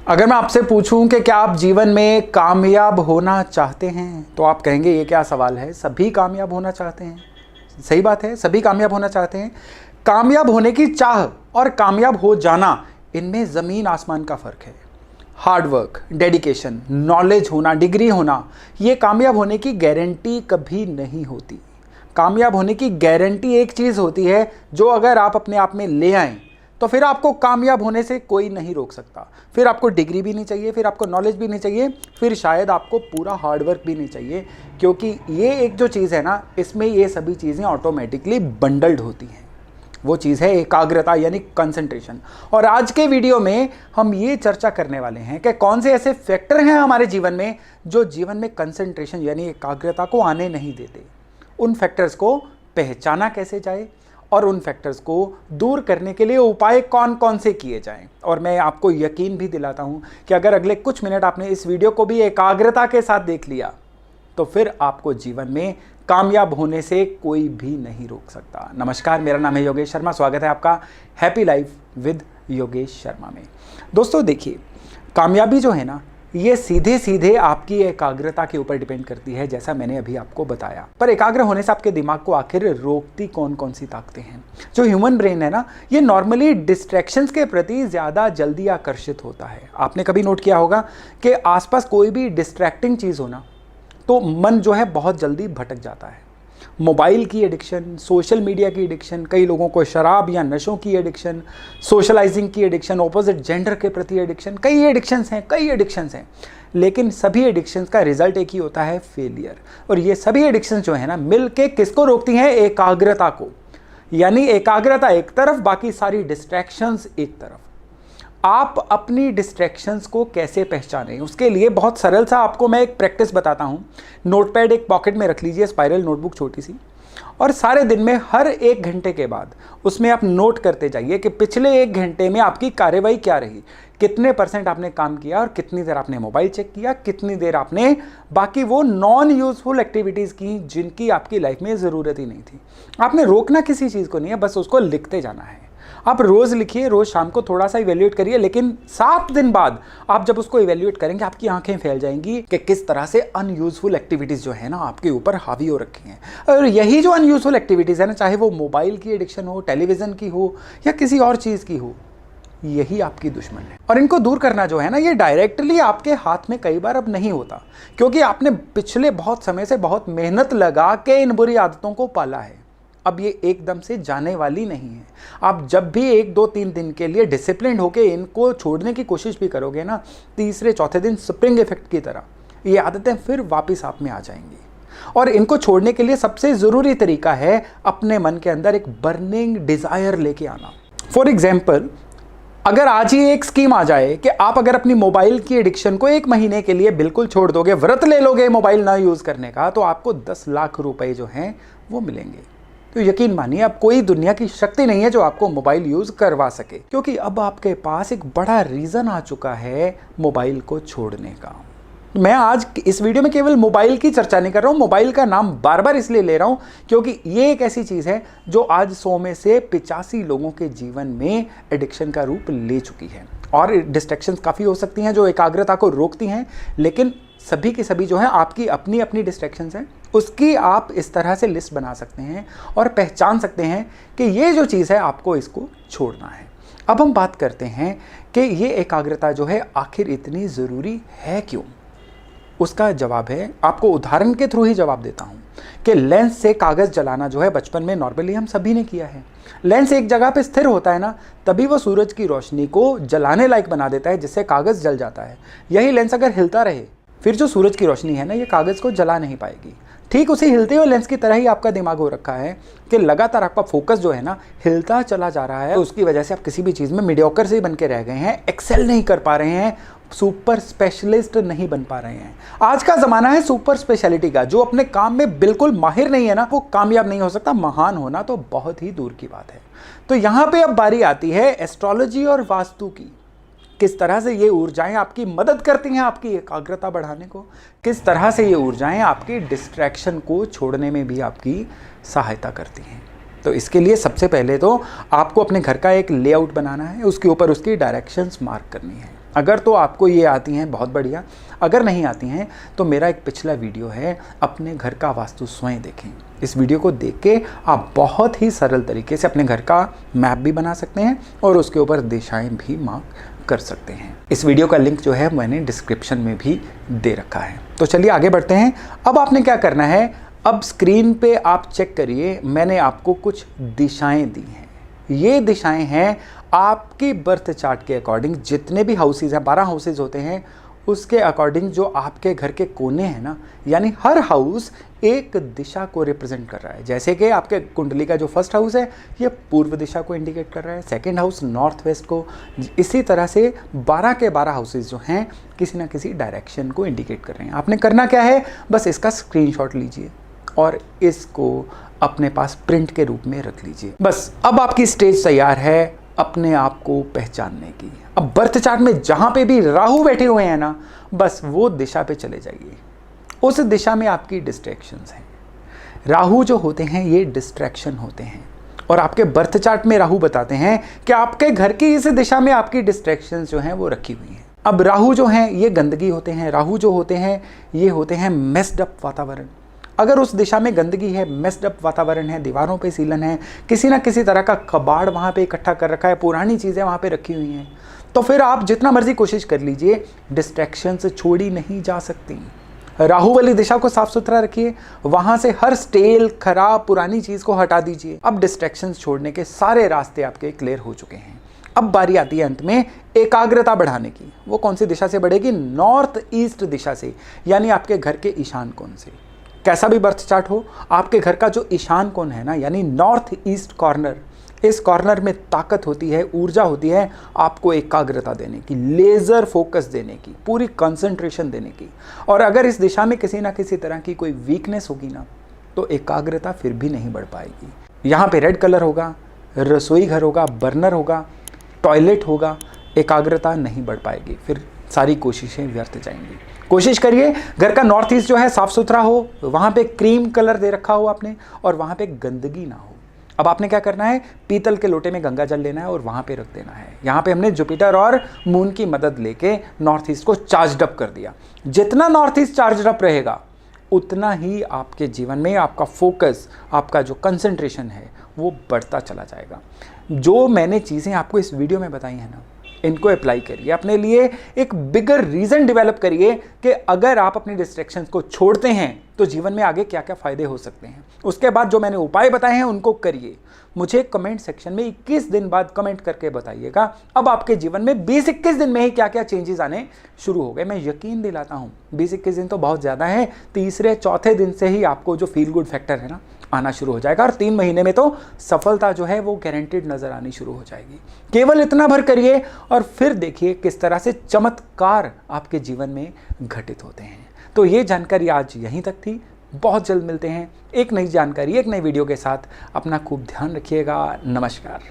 अगर मैं आपसे पूछूं कि क्या आप जीवन में कामयाब होना चाहते हैं तो आप कहेंगे ये क्या सवाल है। सभी कामयाब होना चाहते हैं। सही बात है, सभी कामयाब होना चाहते हैं। कामयाब होने की चाह और कामयाब हो जाना, इनमें ज़मीन आसमान का फ़र्क है। हार्ड वर्क, डेडिकेशन, नॉलेज होना, डिग्री होना, ये कामयाब होने की गारंटी कभी नहीं होती। कामयाब होने की गारंटी एक चीज़ होती है जो अगर आप अपने आप में ले आएँ तो फिर आपको कामयाब होने से कोई नहीं रोक सकता। फिर आपको डिग्री भी नहीं चाहिए, फिर आपको नॉलेज भी नहीं चाहिए, फिर शायद आपको पूरा हार्डवर्क भी नहीं चाहिए, क्योंकि ये एक जो चीज़ है ना, इसमें ये सभी चीज़ें ऑटोमेटिकली बंडल्ड होती हैं। वो चीज़ है एकाग्रता यानी कंसंट्रेशन। और आज के वीडियो में हम ये चर्चा करने वाले हैं कि कौन से ऐसे फैक्टर हैं हमारे जीवन में जो जीवन में कंसंट्रेशन यानी एकाग्रता को आने नहीं देते। उन फैक्टर्स को पहचाना कैसे जाए और उन फैक्टर्स को दूर करने के लिए उपाय कौन कौन से किए जाएं। और मैं आपको यकीन भी दिलाता हूं कि अगर अगले कुछ मिनट आपने इस वीडियो को भी एकाग्रता के साथ देख लिया तो फिर आपको जीवन में कामयाब होने से कोई भी नहीं रोक सकता। नमस्कार, मेरा नाम है योगेश शर्मा। स्वागत है आपका happy life with Yogesh Sharma में। दोस्तों देखिए, कामयाबी जो है ना, ये सीधे सीधे आपकी एकाग्रता के ऊपर डिपेंड करती है, जैसा मैंने अभी आपको बताया। पर एकाग्र होने से आपके दिमाग को आखिर रोकती कौन कौन सी ताकतें हैं? जो ह्यूमन ब्रेन है ना, ये नॉर्मली डिस्ट्रैक्शंस के प्रति ज़्यादा जल्दी आकर्षित होता है। आपने कभी नोट किया होगा कि आसपास कोई भी डिस्ट्रैक्टिंग चीज़ हो ना, तो मन जो है बहुत जल्दी भटक जाता है। मोबाइल की एडिक्शन, सोशल मीडिया की एडिक्शन, कई लोगों को शराब या नशों की एडिक्शन, सोशलाइजिंग की एडिक्शन, ऑपोजिट जेंडर के प्रति एडिक्शन, कई एडिक्शंस हैं। लेकिन सभी एडिक्शंस का रिजल्ट एक ही होता है, फेलियर। और ये सभी एडिक्शंस जो है ना, मिल के किसको रोकती हैं? एकाग्रता को। यानी एकाग्रता एक तरफ, बाकी सारी डिस्ट्रैक्शंस एक तरफ। आप अपनी डिस्ट्रैक्शंस को कैसे पहचानें, उसके लिए बहुत सरल सा आपको मैं एक प्रैक्टिस बताता हूं। नोटपैड एक पॉकेट में रख लीजिए, स्पाइरल नोटबुक छोटी सी, और सारे दिन में हर 1 घंटे के बाद उसमें आप नोट करते जाइए कि पिछले 1 घंटे में आपकी कार्यवाही क्या रही, कितने % आपने काम किया और कितनी देर आपने मोबाइल चेक किया, कितनी देर आपने बाकी वो नॉन यूजफुल एक्टिविटीज़ की जिनकी आपकी लाइफ में ज़रूरत ही नहीं थी। आपने रोकना किसी चीज़ को नहीं है, बस उसको लिखते जाना है। आप रोज़ लिखिए, रोज़ शाम को थोड़ा सा इवेल्यूएट करिए, लेकिन 7 दिन बाद आप जब उसको इवेल्यूएट करेंगे आपकी आंखें फैल जाएंगी कि किस तरह से अनयूजफुल एक्टिविटीज़ जो है ना आपके ऊपर हावी हो रखी हैं। और यही जो अनयूजफुल एक्टिविटीज़ है ना, चाहे वो मोबाइल की एडिक्शन हो, टेलीविज़न की हो या किसी और चीज़ की हो, यही आपकी दुश्मन है। और इनको दूर करना जो है ना, ये डायरेक्टली आपके हाथ में कई बार अब नहीं होता, क्योंकि आपने पिछले बहुत समय से बहुत मेहनत लगा के इन बुरी आदतों को पाला है। अब ये एकदम से जाने वाली नहीं है। आप जब भी 1, 2, 3 दिन के लिए डिसिप्लिन होके इनको छोड़ने की कोशिश भी करोगे ना, तीसरे चौथे दिन स्प्रिंग इफेक्ट की तरह ये आदतें फिर वापस आप में आ जाएंगी। और इनको छोड़ने के लिए सबसे ज़रूरी तरीका है अपने मन के अंदर एक बर्निंग डिज़ायर लेके आना। फॉर एग्जाम्पल, अगर आज ही एक स्कीम आ जाए कि आप अगर अपनी मोबाइल की एडिक्शन को 1 महीने के लिए बिल्कुल छोड़ दोगे, व्रत ले लोगे मोबाइल ना यूज़ करने का, तो आपको 10 लाख रुपए जो हैं वो मिलेंगे। तो यकीन मानिए, अब कोई दुनिया की शक्ति नहीं है जो आपको मोबाइल यूज़ करवा सके, क्योंकि अब आपके पास एक बड़ा रीज़न आ चुका है मोबाइल को छोड़ने का। मैं आज इस वीडियो में केवल मोबाइल की चर्चा नहीं कर रहा हूँ, मोबाइल का नाम बार बार इसलिए ले रहा हूँ क्योंकि ये एक ऐसी चीज़ है जो आज 100 में से 85 लोगों के जीवन में एडिक्शन का रूप ले चुकी है। और डिस्ट्रैक्शंस काफ़ी हो सकती हैं जो एकाग्रता को रोकती हैं, लेकिन सभी की सभी जो है आपकी अपनी अपनी डिस्ट्रैक्शंस हैं। उसकी आप इस तरह से लिस्ट बना सकते हैं और पहचान सकते हैं कि ये जो चीज़ है आपको इसको छोड़ना है। अब हम बात करते हैं कि ये एकाग्रता जो है आखिर इतनी ज़रूरी है क्यों। उसका जवाब है, आपको उदाहरण के थ्रू ही जवाब देता हूँ कि लेंस से कागज़ जलाना जो है बचपन में नॉर्मली हम सभी ने किया है। लेंस एक जगह पे स्थिर होता है ना, तभी वो सूरज की रोशनी को जलाने लायक बना देता है, जिससे कागज़ जल जाता है। यही लेंस अगर हिलता रहे, फिर जो सूरज की रोशनी है ना, ये कागज़ को जला नहीं पाएगी। ठीक उसी हिलते हुए लेंस की तरह ही आपका दिमाग हो रखा है कि लगातार आपका फोकस जो है ना हिलता चला जा रहा है। तो उसकी वजह से आप किसी भी चीज़ में मीडियोकर से ही बन के रह गए हैं, एक्सेल नहीं कर पा रहे हैं, सुपर स्पेशलिस्ट नहीं बन पा रहे हैं। आज का ज़माना है सुपर स्पेशलिटी का। जो अपने काम में बिल्कुल माहिर नहीं है ना, वो कामयाब नहीं हो सकता। महान होना तो बहुत ही दूर की बात है। तो यहाँ पे अब बारी आती है एस्ट्रोलॉजी और वास्तु की। किस तरह से ये ऊर्जाएं आपकी मदद करती हैं आपकी एकाग्रता बढ़ाने को, किस तरह से ये ऊर्जाएं आपकी डिस्ट्रैक्शन को छोड़ने में भी आपकी सहायता करती हैं। तो इसके लिए सबसे पहले तो आपको अपने घर का एक लेआउट बनाना है, उसके ऊपर उसकी डायरेक्शंस मार्क करनी है। अगर तो आपको ये आती हैं बहुत बढ़िया, अगर नहीं आती हैं तो मेरा एक पिछला वीडियो है अपने घर का वास्तु स्वयं देखें। इस वीडियो को देख के आप बहुत ही सरल तरीके से अपने घर का मैप भी बना सकते हैं और उसके ऊपर दिशाएं भी मार्क कर सकते हैं। इस वीडियो का लिंक जो है मैंने डिस्क्रिप्शन में भी दे रखा है। तो चलिए आगे बढ़ते हैं। अब आपने क्या करना है, अब स्क्रीन पे आप चेक करिए, मैंने आपको कुछ दिशाएं दी हैं। ये दिशाएं हैं आपके बर्थ चार्ट के अकॉर्डिंग, जितने भी हाउसेज हैं, 12 हाउसेज होते हैं, उसके अकॉर्डिंग जो आपके घर के कोने हैं ना, यानी हर हाउस एक दिशा को रिप्रेजेंट कर रहा है। जैसे कि आपके कुंडली का जो फर्स्ट हाउस है ये पूर्व दिशा को इंडिकेट कर रहा है, सेकंड हाउस नॉर्थ वेस्ट को, इसी तरह से 12 के 12 हाउसेज जो हैं किसी ना किसी डायरेक्शन को इंडिकेट कर रहे हैं। आपने करना क्या है, बस इसका स्क्रीनशॉट लीजिए और इसको अपने पास प्रिंट के रूप में रख लीजिए। बस अब आपकी स्टेज तैयार है अपने आप को पहचानने की। अब बर्थ चार्ट में जहां पे भी राहु बैठे हुए हैं ना, बस वो दिशा पे चले जाइए। उस दिशा में आपकी डिस्ट्रैक्शंस हैं। राहु जो होते हैं ये डिस्ट्रैक्शन होते हैं और आपके बर्थ चार्ट में राहु बताते हैं कि आपके घर की इस दिशा में आपकी डिस्ट्रैक्शंस जो हैं वो रखी हुई हैं। अब राहु जो हैं ये गंदगी होते हैं, राहु जो होते हैं ये होते हैं मेस्ड अप वातावरण। अगर उस दिशा में गंदगी है, मेस्ड अप वातावरण है, दीवारों पे सीलन है, किसी ना किसी तरह का कबाड़ वहाँ पे इकट्ठा कर रखा है, पुरानी चीज़ें वहाँ पे रखी हुई हैं, तो फिर आप जितना मर्जी कोशिश कर लीजिए डिस्ट्रैक्शंस छोड़ी नहीं जा सकती। राहु वाली दिशा को साफ सुथरा रखिए, वहाँ से हर स्टेल खराब पुरानी चीज़ को हटा दीजिए। अब डिस्ट्रैक्शंस छोड़ने के सारे रास्ते आपके क्लियर हो चुके हैं। अब बारी आती है अंत में एकाग्रता बढ़ाने की। वो कौन सी दिशा से बढ़ेगी, नॉर्थ ईस्ट दिशा से, यानी आपके घर के ईशान कोण से। कैसा भी बर्थ चार्ट हो, आपके घर का जो ईशान कोण है ना, यानी नॉर्थ ईस्ट कॉर्नर, इस कॉर्नर में ताकत होती है, ऊर्जा होती है आपको एकाग्रता देने की, लेज़र फोकस देने की, पूरी कंसंट्रेशन देने की। और अगर इस दिशा में किसी ना किसी तरह की कोई वीकनेस होगी ना, तो एकाग्रता फिर भी नहीं बढ़ पाएगी। यहाँ पे रेड कलर होगा, रसोई घर होगा, बर्नर होगा, टॉयलेट होगा, एकाग्रता नहीं बढ़ पाएगी, फिर सारी कोशिशें व्यर्थ जाएंगी। कोशिश करिए घर का नॉर्थ ईस्ट जो है साफ सुथरा हो, वहाँ पे क्रीम कलर दे रखा हो आपने, और वहाँ पे गंदगी ना हो। अब आपने क्या करना है, पीतल के लोटे में गंगा जल लेना है और वहाँ पे रख देना है। यहाँ पे हमने जुपिटर और मून की मदद लेके नॉर्थ ईस्ट को चार्ज अप कर दिया। जितना नॉर्थ ईस्ट चार्ज अप रहेगा उतना ही आपके जीवन में आपका फोकस, आपका जो कंसंट्रेशन है वो बढ़ता चला जाएगा। जो मैंने चीज़ें आपको इस वीडियो में बताई हैं ना, इनको अप्लाई करिए, अपने लिए एक बिगर रीज़न डेवलप करिए कि अगर आप अपनी डिस्ट्रैक्शंस को छोड़ते हैं तो जीवन में आगे क्या क्या फ़ायदे हो सकते हैं। उसके बाद जो मैंने उपाय बताए हैं उनको करिए। मुझे कमेंट सेक्शन में 21 दिन बाद कमेंट करके बताइएगा अब आपके जीवन में 20-21 दिन में ही क्या क्या चेंजेस आने शुरू हो गए। मैं यकीन दिलाता हूँ 20-21 दिन तो बहुत ज़्यादा है, तीसरे चौथे दिन से ही आपको जो फील गुड फैक्टर है ना आना शुरू हो जाएगा और 3 महीने में तो सफलता जो है वो गारंटीड नजर आनी शुरू हो जाएगी। केवल इतना भर करिए और फिर देखिए किस तरह से चमत्कार आपके जीवन में घटित होते हैं। तो ये जानकारी आज यहीं तक थी। बहुत जल्द मिलते हैं एक नई जानकारी, एक नई वीडियो के साथ। अपना खूब ध्यान रखिएगा। नमस्कार।